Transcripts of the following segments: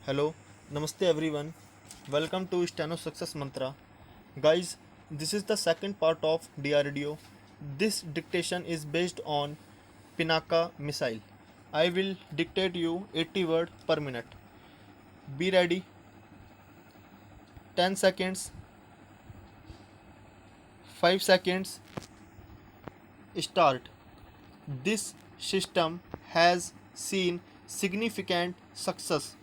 Hello, Namaste everyone. Welcome to Steno Success Mantra. Guys, this is the second part of DRDO. This dictation is based on Pinaka missile. I will dictate you 80 words per minute. Be ready. 10 seconds, 5 seconds, start. This system has seen significant success.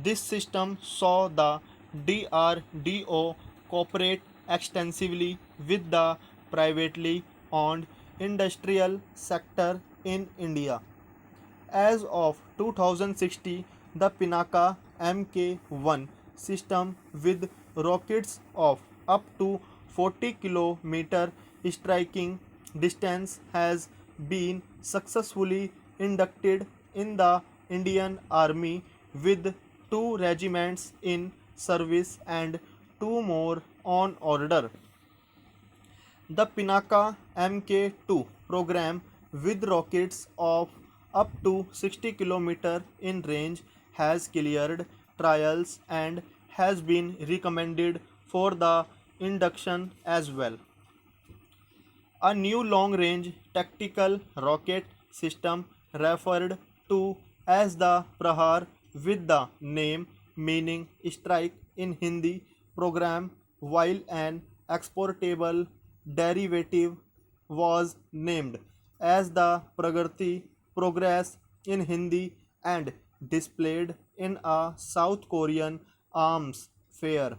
This system saw the DRDO cooperate extensively with the privately owned industrial sector in India. As of 2060, the Pinaka Mk1 system with rockets of up to 40 km striking distance has been successfully inducted in the Indian Army with two regiments in service and two more on order. The Pinaka Mk2 program with rockets of up to 60 km in range has cleared trials and has been recommended for the induction as well. A new long-range tactical rocket system referred to as the Prahar with the name meaning strike in Hindi program, while an exportable derivative was named as the Pragati Progress in Hindi and displayed in a South Korean arms fair.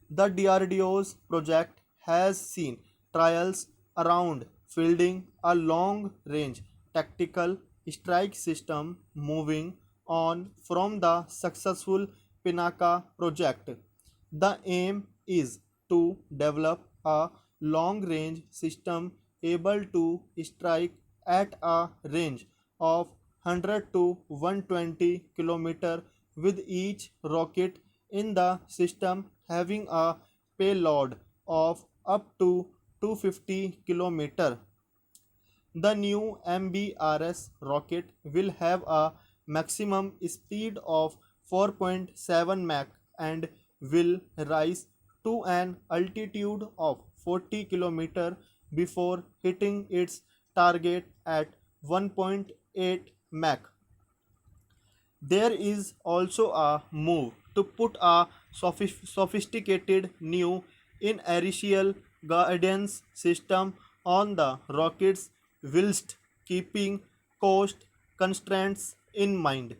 The DRDO's project has seen trials around fielding a long range tactical strike system moving on from the successful Pinaka project. The aim is to develop a long range system able to strike at a range of 100 to 120 km with each rocket in the system having a payload of up to 250 km. The new MBRS rocket will have a maximum speed of 4.7 Mach and will rise to an altitude of 40 km before hitting its target at 1.8 Mach. There is also a move to put a sophisticated new inertial guidance system on the rockets whilst keeping cost constraints in mind.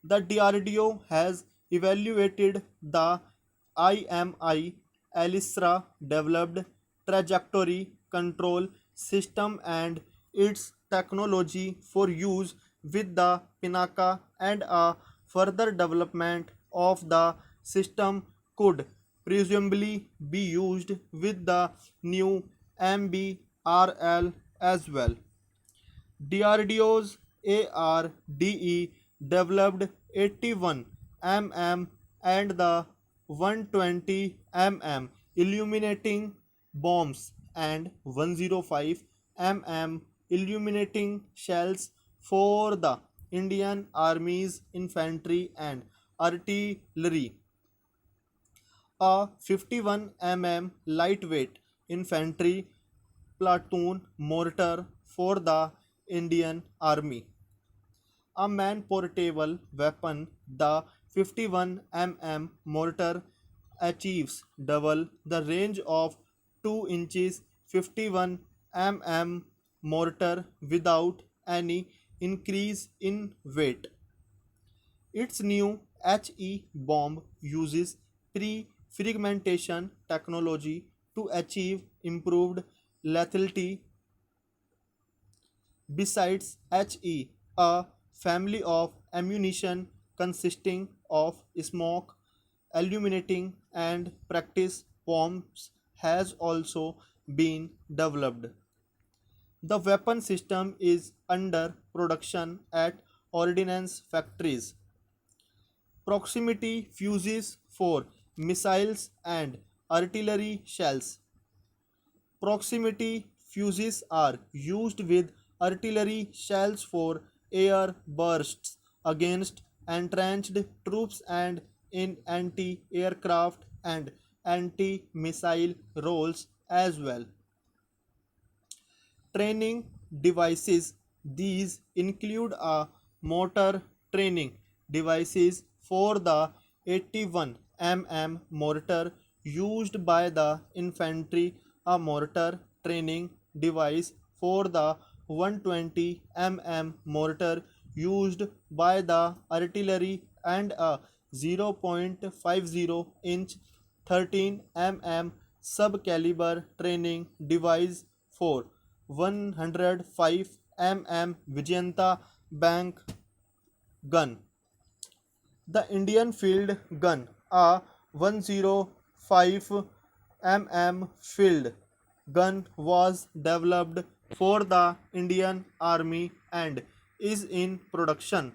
The DRDO has evaluated the IMI ELISRA developed trajectory control system and its technology for use with the Pinaka, and a further development of the system could presumably be used with the new MBRL as well. DRDO's ARDE developed 81 mm and the 120 mm illuminating bombs and 105 mm illuminating shells for the Indian Army's infantry and artillery. A 51 mm lightweight infantry platoon mortar for the Indian Army. A man-portable weapon, the 51 mm mortar achieves double the range of 2 inches 51 mm mortar without any increase in weight. Its new HE bomb uses pre-fragmentation technology to achieve improved lethality. Besides HE, a family of ammunition consisting of smoke, illuminating, and practice bombs has also been developed. The weapon system is under production at ordnance factories. Proximity fuses for missiles and artillery shells. Proximity fuses are used with artillery shells for air bursts against entrenched troops and in anti-aircraft and anti-missile roles as well. Training devices. These include a motor training devices for the 81 mm mortar used by the infantry, a mortar training device for the 120 mm mortar used by the artillery, and a 0.50 inch 13 mm sub-caliber training device for 105 mm Vijayanta Bank gun. The Indian field gun, a 105 mm field gun, was developed for the Indian Army and is in production.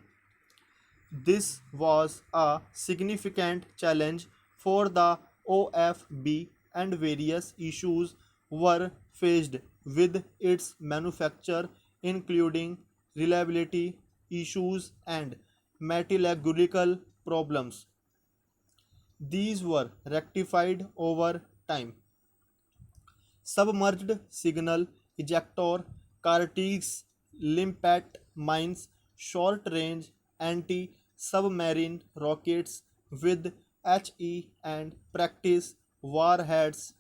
This was a significant challenge for the OFB, and various issues were faced with its manufacture, including reliability issues and metallurgical problems. These were rectified over time. Submerged signal ejector cartridges, limpet mines, short range anti submarine rockets with HE and practice warheads.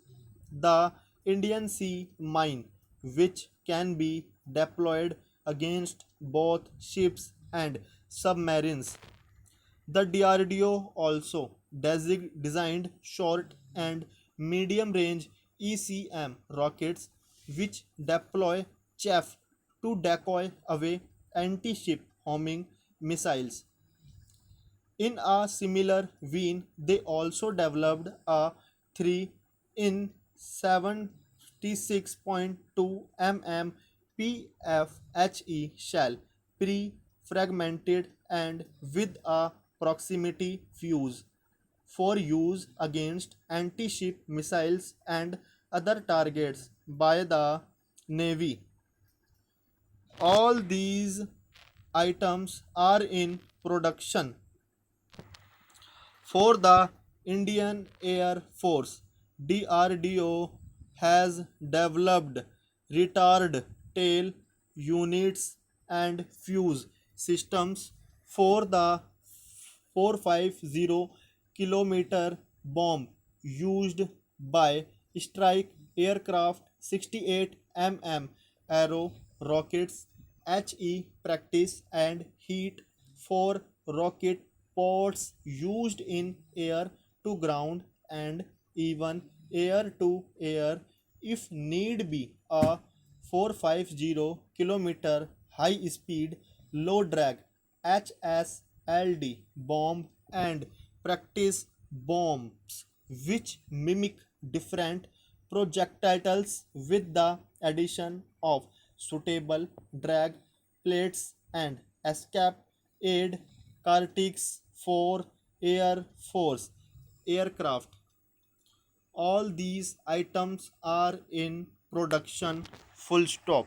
The Indian Sea Mine, which can be deployed against both ships and submarines. The DRDO also designed short and medium range ECM rockets which deploy chaff to decoy away anti ship homing missiles. In a similar vein, they also developed a 3 in 76.2 mm PFHE shell, pre-fragmented and with a proximity fuse, for use against anti-ship missiles and other targets by the Navy. All these items are in production for the Indian Air Force. DRDO has developed retard tail units and fuse systems for the 450 kilometer bomb used by strike aircraft, 68 mm arrow rockets, HE practice and heat for rocket pods used in air to ground and even air to air if need be. A 450 kilometer high speed low drag HSLD bomb and practice bombs which mimic different projectiles with the addition of suitable drag plates and escape aid cartridges for Air Force aircraft. All these items are in production. Full stop.